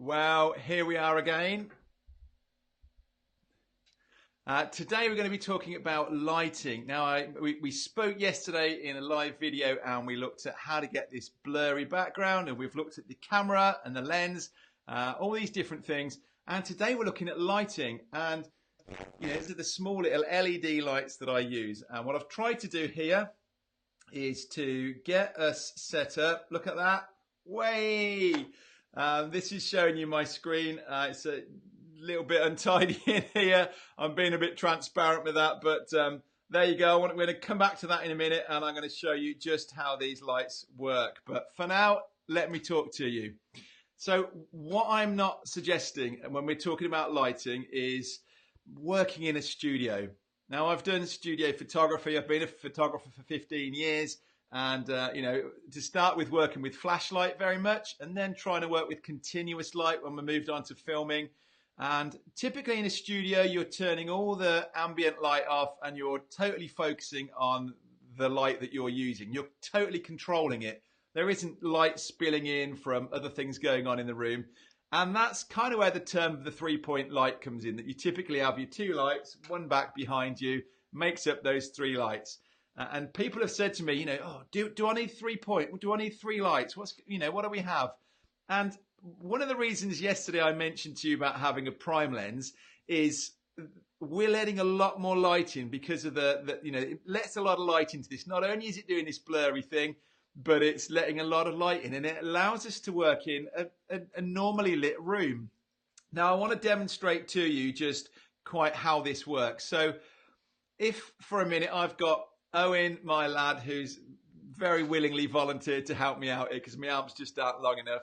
Well, here we are again. Today we're going to be talking about lighting. Now, we spoke yesterday in a live video and we looked at how to get this blurry background, and we've looked at the camera and the lens, all these different things. And today we're looking at lighting, and these are the small little LED lights that I use. And what I've tried to do here is to get us set up. Look at that. Way! This is showing you my screen. It's a little bit untidy in here. I'm being a bit transparent with that, but there you go. We're going to come back to that in a minute, and I'm going to show you just how these lights work. But for now, let me talk to you. So what I'm not suggesting when we're talking about lighting is working in a studio. Now, I've done studio photography. I've been a photographer for 15 years. And, to start with, working with flashlight very much, and then trying to work with continuous light when we moved on to filming. And typically in a studio, you're turning all the ambient light off and you're totally focusing on the light that you're using. You're totally controlling it. There isn't light spilling in from other things going on in the room. And that's kind of where the term of the three-point light comes in, that you typically have your two lights, one back behind you, makes up those three lights. And people have said to me, oh, do I need 3 point? Do I need three lights? What do we have? And one of the reasons yesterday I mentioned to you about having a prime lens is we're letting a lot more light in because of it lets a lot of light into this. Not only is it doing this blurry thing, but it's letting a lot of light in, and it allows us to work in a normally lit room. Now, I want to demonstrate to you just quite how this works. So if for a minute I've got Owen, my lad, who's very willingly volunteered to help me out here because my arms just aren't long enough.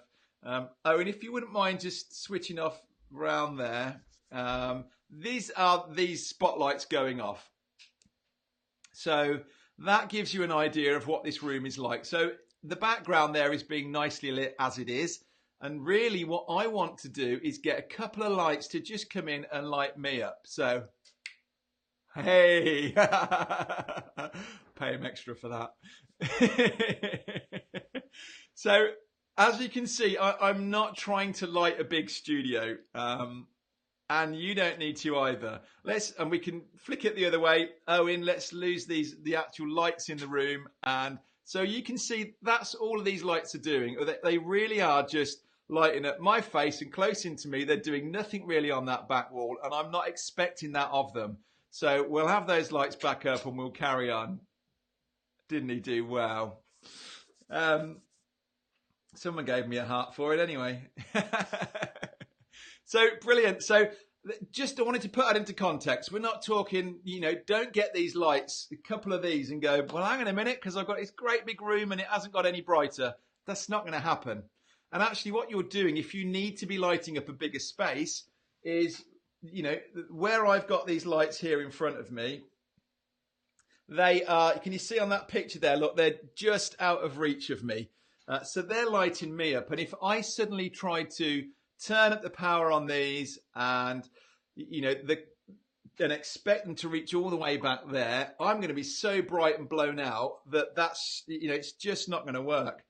Owen, if you wouldn't mind just switching off around there. These are these spotlights going off. So that gives you an idea of what this room is like. So the background there is being nicely lit as it is. And really what I want to do is get a couple of lights to just come in and light me up. So hey, pay him extra for that. So, as you can see, I'm not trying to light a big studio, and you don't need to either. And we can flick it the other way. Owen, let's lose the actual lights in the room, and so you can see that's all of these lights are doing. They really are just lighting up my face and close into me. They're doing nothing really on that back wall, and I'm not expecting that of them. So we'll have those lights back up and we'll carry on. Didn't he do well? Someone gave me a heart for it anyway. So brilliant. So just I wanted to put that into context. We're not talking, don't get these lights, a couple of these, and go, well, hang on a minute, because I've got this great big room and it hasn't got any brighter. That's not going to happen. And actually what you're doing, if you need to be lighting up a bigger space, is where I've got these lights here in front of me, they are, can you see on that picture there? Look, they're just out of reach of me. So they're lighting me up. And if I suddenly try to turn up the power on these and, and expect them to reach all the way back there, I'm going to be so bright and blown out that's it's just not going to work.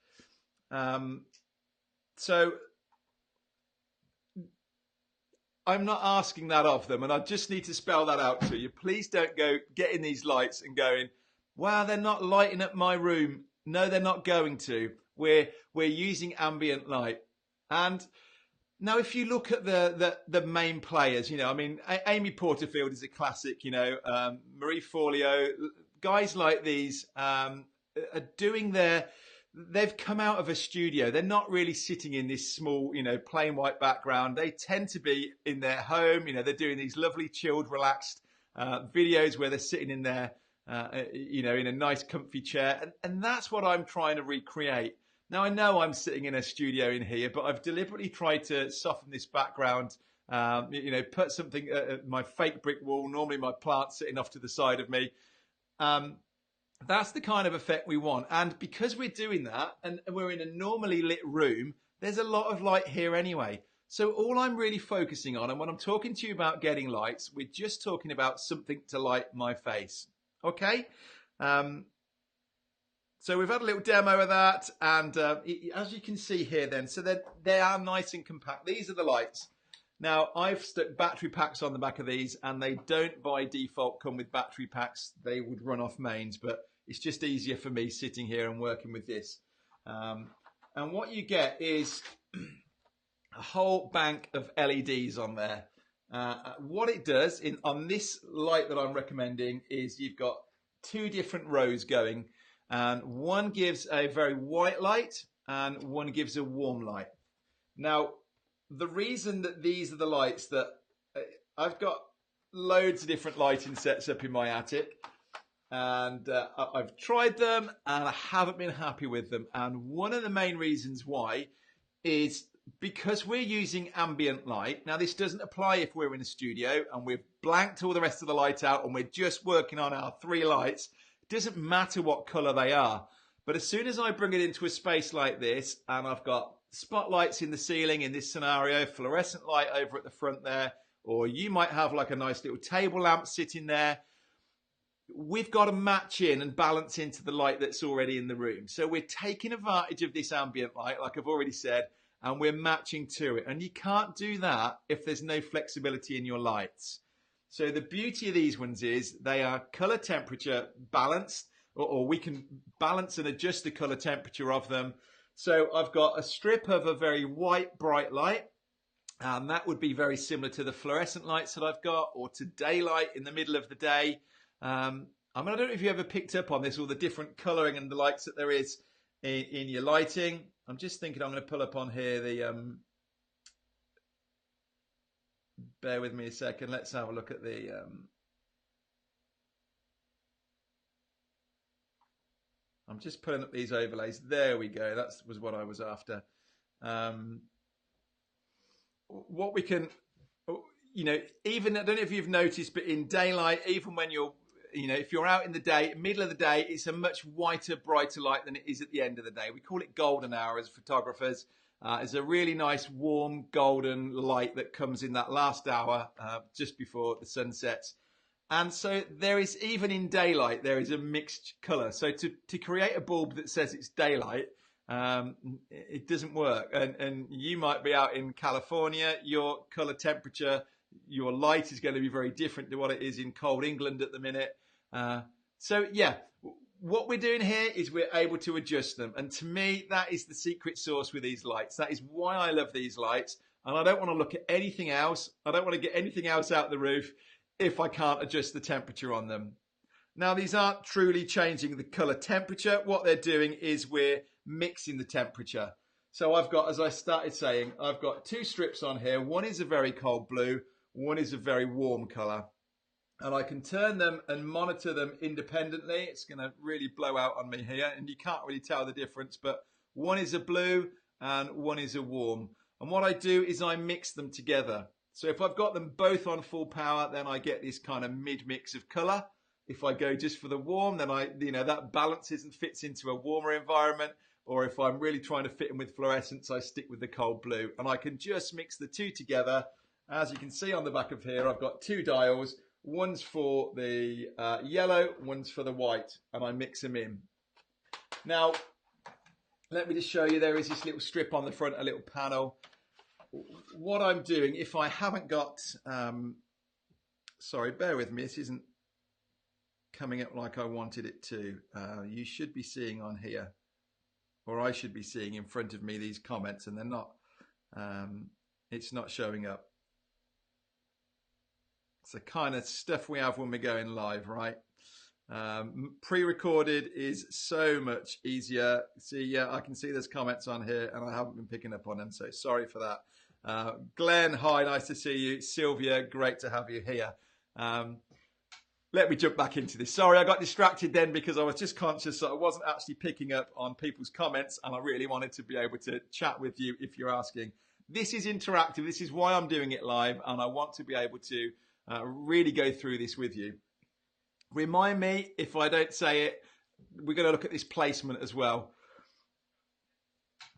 So I'm not asking that of them, and I just need to spell that out to you. Please don't go getting these lights and going, wow, they're not lighting up my room. No, they're not going to. We're using ambient light. And now if you look at the main players, Amy Porterfield is a classic, Marie Forleo, guys like these are doing they've come out of a studio. They're not really sitting in this small, plain white background. They tend to be in their home. They're doing these lovely, chilled, relaxed videos where they're sitting in their, in a nice, comfy chair. And that's what I'm trying to recreate. Now, I know I'm sitting in a studio in here, but I've deliberately tried to soften this background, put something, my fake brick wall, normally my plant sitting off to the side of me. That's the kind of effect we want. And because we're doing that and we're in a normally lit room, there's a lot of light here anyway. So all I'm really focusing on, and when I'm talking to you about getting lights, we're just talking about something to light my face. Okay? So we've had a little demo of that, and as you can see here then, so they are nice and compact. These are the lights. Now, I've stuck battery packs on the back of these, and they don't by default come with battery packs. They would run off mains, but it's just easier for me sitting here and working with this. And what you get is a whole bank of LEDs on there. What it does on this light that I'm recommending is you've got two different rows going, and one gives a very white light and one gives a warm light. Now, the reason that these are the lights that I've got loads of different lighting sets up in my attic, and I've tried them and I haven't been happy with them. And one of the main reasons why is because we're using ambient light. Now, this doesn't apply if we're in a studio and we've blanked all the rest of the light out and we're just working on our three lights. It doesn't matter what color they are. But as soon as I bring it into a space like this, and I've got spotlights in the ceiling in this scenario, fluorescent light over at the front there, or you might have like a nice little table lamp sitting there, we've got to match in and balance into the light that's already in the room. So we're taking advantage of this ambient light, like I've already said, and we're matching to it. And you can't do that if there's no flexibility in your lights. So the beauty of these ones is they are color temperature balanced, or we can balance and adjust the color temperature of them. So I've got a strip of a very white, bright light, and that would be very similar to the fluorescent lights that I've got, or to daylight in the middle of the day. I mean, I don't know if you ever picked up on this, all the different colouring and the lights that there is in your lighting. I'm just thinking I'm going to pull up on here the, bear with me a second, let's have a look at the, I'm just pulling up these overlays. There we go. That was what I was after. What we can, you know, even, I don't know if you've noticed, but in daylight, even when you're, you know, if you're out in the day, middle of the day, it's a much whiter, brighter light than it is at the end of the day. We call it golden hour as photographers. It's a really nice, warm, golden light that comes in that last hour, just before the sun sets. And so there is, even in daylight, there is a mixed colour. So to create a bulb that says it's daylight, it doesn't work. And you might be out in California, your colour temperature, your light is going to be very different to what it is in cold England at the minute. So yeah, what we're doing here is we're able to adjust them. And to me, that is the secret sauce with these lights. That is why I love these lights. And I don't want to look at anything else. I don't want to get anything else out the roof if I can't adjust the temperature on them. Now, these aren't truly changing the color temperature. What they're doing is we're mixing the temperature. So I've got, as I started saying, I've got two strips on here. One is a very cold blue, one is a very warm color. And I can turn them and monitor them independently. It's going to really blow out on me here, and you can't really tell the difference, but one is a blue and one is a warm. And what I do is I mix them together. So if I've got them both on full power, then I get this kind of mid-mix of color. If I go just for the warm, then that balances and fits into a warmer environment. Or if I'm really trying to fit in with fluorescence, I stick with the cold blue. And I can just mix the two together. As you can see on the back of here, I've got two dials. One's for the yellow, one's for the white, and I mix them in. Now, let me just show you, there is this little strip on the front, a little panel. What I'm doing, if I haven't got, sorry, bear with me, this isn't coming up like I wanted it to. You should be seeing on here, or I should be seeing in front of me these comments, and they're not, it's not showing up. It's the kind of stuff we have when we're going live, right? Pre-recorded is so much easier. See, yeah, I can see there's comments on here and I haven't been picking up on them, so sorry for that. Glenn, hi, nice to see you. Sylvia, great to have you here. Let me jump back into this. Sorry, I got distracted then because I was just conscious that I wasn't actually picking up on people's comments, and I really wanted to be able to chat with you if you're asking. This is interactive. This is why I'm doing it live, and I want to be able to really go through this with you. Remind me if I don't say it. We're going to look at this placement as well.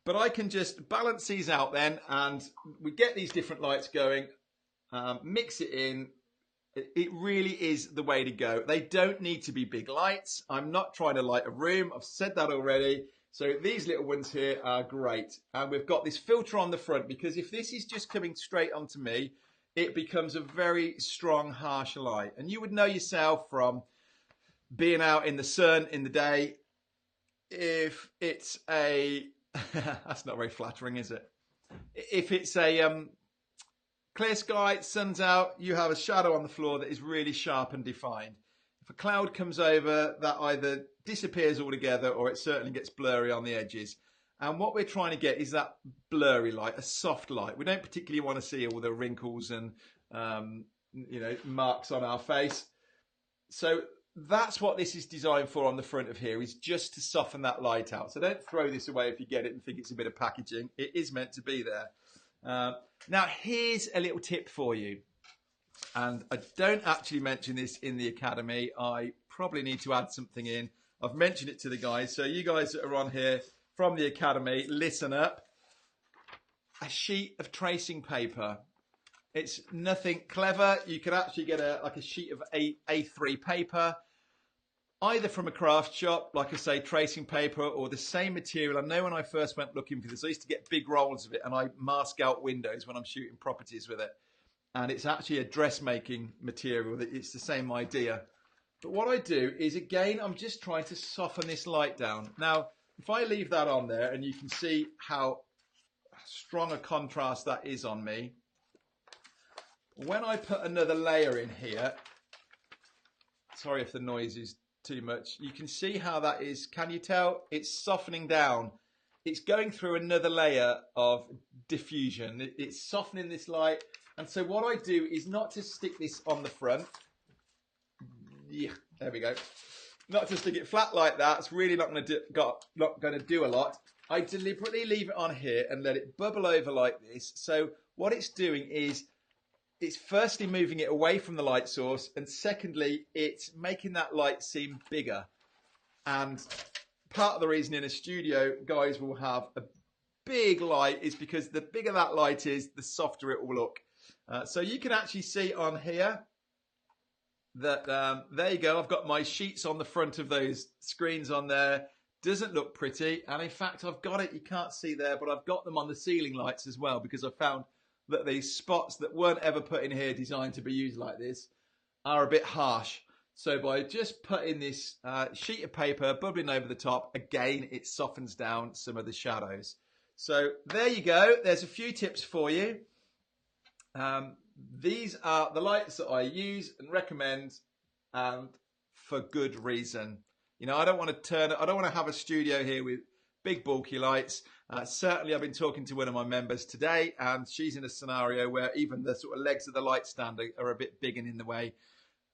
But I can just balance these out then, and we get these different lights going, mix it in, It really is the way to go. They don't need to be big lights. I'm not trying to light a room. I've said that already. So these little ones here are great. And we've got this filter on the front because if this is just coming straight onto me, it becomes a very strong, harsh light. And you would know yourself from being out in the sun in the day, if it's a, that's not very flattering, is it? If it's a clear sky, sun's out, you have a shadow on the floor that is really sharp and defined. If a cloud comes over, that either disappears altogether or it certainly gets blurry on the edges. And what we're trying to get is that blurry light, a soft light. We don't particularly want to see all the wrinkles and marks on our face. So that's what this is designed for on the front of here, is just to soften that light out. So don't throw this away if you get it and think it's a bit of packaging. It is meant to be there. Now, here's a little tip for you. And I don't actually mention this in the academy. I probably need to add something in. I've mentioned it to the guys. So you guys that are on here from the academy, listen up. A sheet of tracing paper. It's nothing clever. You could actually get a sheet of A3 paper, either from a craft shop, like I say, tracing paper, or the same material. I know when I first went looking for this, I used to get big rolls of it and I mask out windows when I'm shooting properties with it. And it's actually a dressmaking material. It's the same idea. But what I do is, again, I'm just trying to soften this light down. Now, if I leave that on there, and you can see how strong a contrast that is on me, when I put another layer in here, sorry if the noise is too much, you can see how that is. Can you tell? It's softening down. It's going through another layer of diffusion. It's softening this light. And so what I do is not to stick this on the front. Yeah, there we go. Not to stick it flat like that. It's really not going to do a lot. I deliberately leave it on here and let it bubble over like this. So what it's doing is, it's firstly moving it away from the light source, and secondly, it's making that light seem bigger. And part of the reason in a studio guys will have a big light is because the bigger that light is, the softer it will look. So you can actually see on here that, there you go, I've got my sheets on the front of those screens on there. Doesn't look pretty, and in fact I've got it, you can't see there, but I've got them on the ceiling lights as well, because I found that these spots that weren't ever put in here designed to be used like this are a bit harsh. So by just putting this sheet of paper bubbling over the top, again, it softens down some of the shadows. So there you go. There's a few tips for you. These are the lights that I use and recommend, and for good reason. You know, I don't want to have a studio here with big bulky lights. Certainly I've been talking to one of my members today, and she's in a scenario where even the sort of legs of the light stand are a bit big and in the way.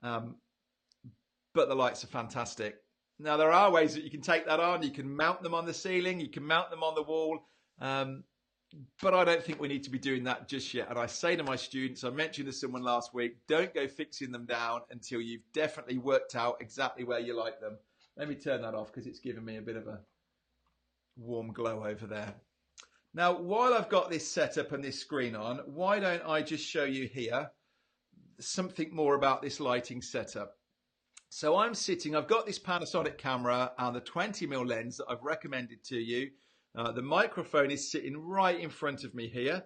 But the lights are fantastic. Now, there are ways that you can take that on. You can mount them on the ceiling. You can mount them on the wall. But I don't think we need to be doing that just yet. And I say to my students, I mentioned to someone last week, don't go fixing them down until you've definitely worked out exactly where you like them. Let me turn that off because it's giving me a bit of a warm glow over there. Now, while I've got this set up and this screen on, why don't I just show you here something more about this lighting setup. So I've got this Panasonic camera and the 20mm lens that I've recommended to you. The microphone is sitting right in front of me here.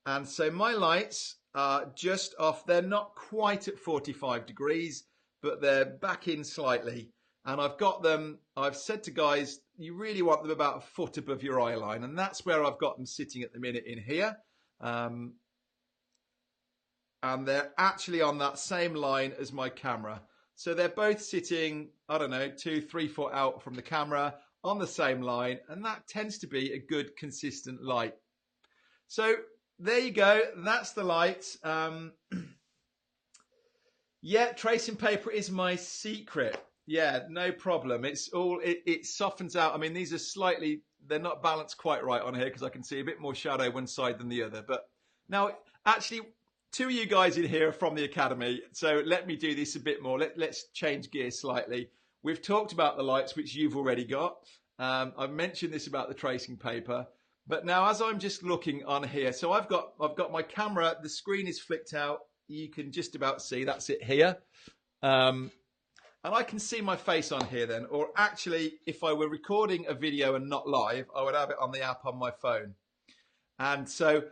And so my lights are just off. They're not quite at 45 degrees, but they're back in slightly. And I've said to guys, you really want them about a foot above your eye line. And that's where I've got them sitting at the minute in here. And they're actually on that same line as my camera. So they're both sitting, I don't know, 2-3 foot out from the camera on the same line. And that tends to be a good, consistent light. So there you go. That's the lights. Yeah, tracing paper is my secret. Yeah, no problem. It softens out. I mean, these are they're not balanced quite right on here because I can see a bit more shadow one side than the other. But now, actually, two of you guys in here are from the academy. So let me do this a bit more. Let's change gears slightly. We've talked about the lights, which you've already got. I've mentioned this about the tracing paper. But now, as I'm just looking on here, so I've got my camera, the screen is flicked out. you can just about see that's it here. And I can see my face on here then, or actually if I were recording a video and not live, I would have it on the app on my phone. And so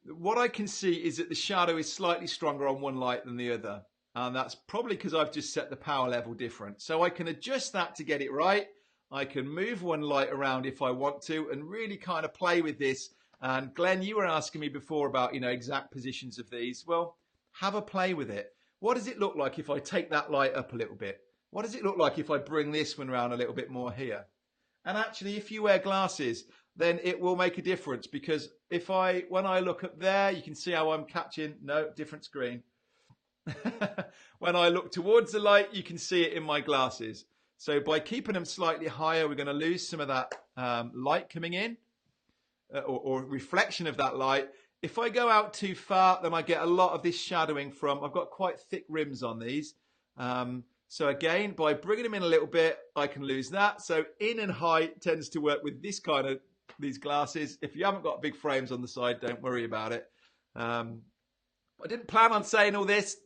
what I can see is that the shadow is slightly stronger on one light than the other. And that's probably because I've just set the power level different. So I can adjust that to get it right. I can move one light around if I want to and really kind of play with this. And Glenn, you were asking me before about, exact positions of these. Well, have a play with it. What does it look like if I take that light up a little bit? What does it look like if I bring this one around a little bit more here? And actually, if you wear glasses, then it will make a difference, because when I look up there, you can see how I'm catching, no, different screen. When I look towards the light, you can see it in my glasses. So by keeping them slightly higher, we're going to lose some of that light coming in, or reflection of that light. If I go out too far, then I get a lot of this shadowing from, I've got quite thick rims on these. So again, by bringing them in a little bit, I can lose that. So in and high tends to work with this kind of, these glasses. If you haven't got big frames on the side, don't worry about it. I didn't plan on saying all this.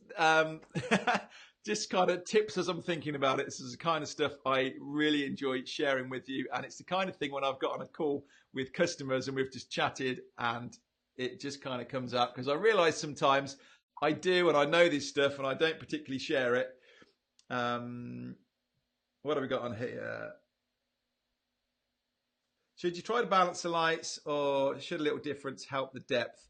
Just kind of tips as I'm thinking about it. This is the kind of stuff I really enjoy sharing with you. And it's the kind of thing when I've got on a call with customers and we've just chatted and it just kind of comes out, because I realize sometimes I do and I know this stuff and I don't particularly share it. What have we got on here? Should you try to balance the lights, or should a little difference help the depth?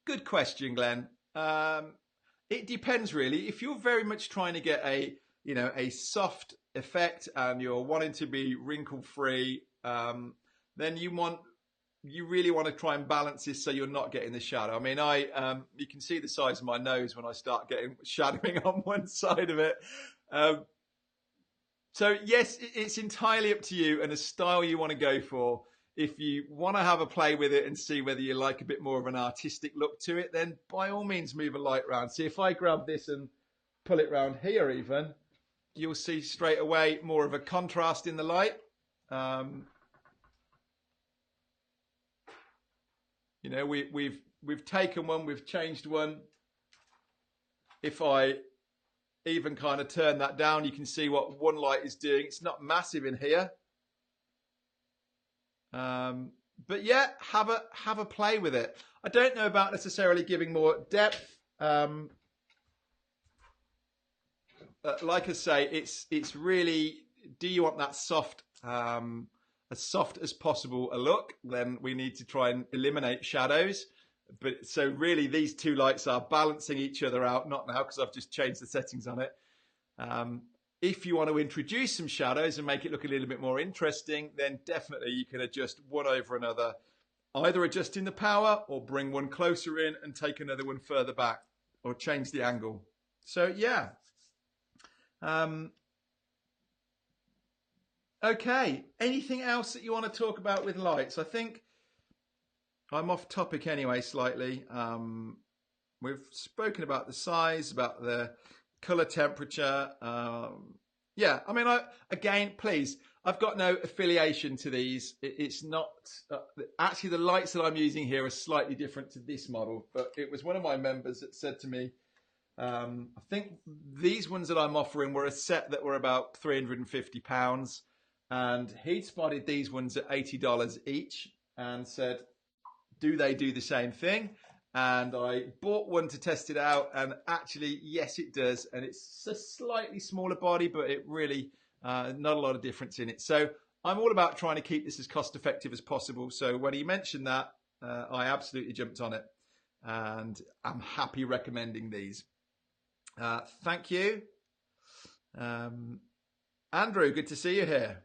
Good question, Glenn. It depends really. If you're very much trying to get a soft effect and you're wanting to be wrinkle free, then you really want to try and balance this so you're not getting the shadow. I mean, you can see the size of my nose when I start getting shadowing on one side of it. So yes, it's entirely up to you and the style you want to go for. If you want to have a play with it and see whether you like a bit more of an artistic look to it, then by all means move a light around. See, if I grab this and pull it round here even, you'll see straight away more of a contrast in the light. We've taken one, we've changed one. If I even kind of turn that down, you can see what one light is doing. It's not massive in here. But yeah, have a play with it. I don't know about necessarily giving more depth. Like I say, it's really, do you want that soft, as soft as possible a look? Then we need to try and eliminate shadows. But so really these two lights are balancing each other out, not now because I've just changed the settings on it. If you want to introduce some shadows and make it look a little bit more interesting, then definitely you can adjust one over another, either adjusting the power or bring one closer in and take another one further back or change the angle. So yeah. Okay, anything else that you want to talk about with lights? I think I'm off topic anyway slightly. We've spoken about the size, about the color temperature. Yeah, I mean, again, please, I've got no affiliation to these. It's not, actually the lights that I'm using here are slightly different to this model, but it was one of my members that said to me, I think these ones that I'm offering were a set that were about £350, and he'd spotted these ones at $80 each and said, do they do the same thing? And I bought one to test it out, and actually, yes, it does. And it's a slightly smaller body, but it really, not a lot of difference in it. So I'm all about trying to keep this as cost effective as possible. So when he mentioned that, I absolutely jumped on it, and I'm happy recommending these. Thank you. Andrew, good to see you here.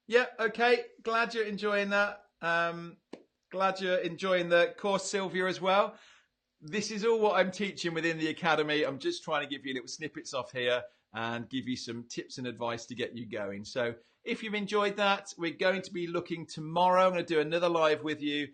Yeah, okay. Glad you're enjoying that. Glad you're enjoying the course, Sylvia, as well. This is all what I'm teaching within the Academy. I'm just trying to give you little snippets off here and give you some tips and advice to get you going. So if you've enjoyed that, we're going to be looking tomorrow. I'm going to do another live with you.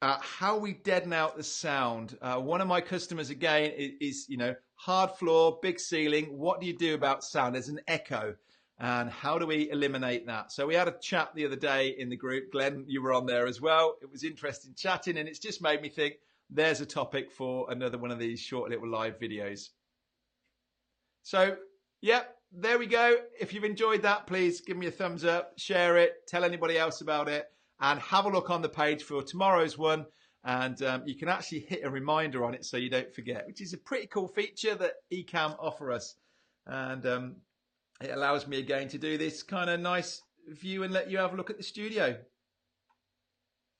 How we deaden out the sound. One of my customers, again, is hard floor, big ceiling. What do you do about sound? There's an echo. And how do we eliminate that? So we had a chat the other day in the group. Glenn, you were on there as well. It was interesting chatting, and it's just made me think there's a topic for another one of these short little live videos. So, yep, there we go. If you've enjoyed that, please give me a thumbs up, share it, tell anybody else about it, and have a look on the page for tomorrow's one. And you can actually hit a reminder on it so you don't forget, which is a pretty cool feature that Ecamm offer us. And it allows me again to do this kind of nice view and let you have a look at the studio.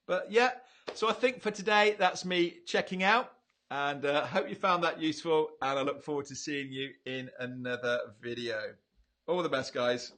But yeah, so I think for today, that's me checking out. And I hope you found that useful. And I look forward to seeing you in another video. All the best, guys.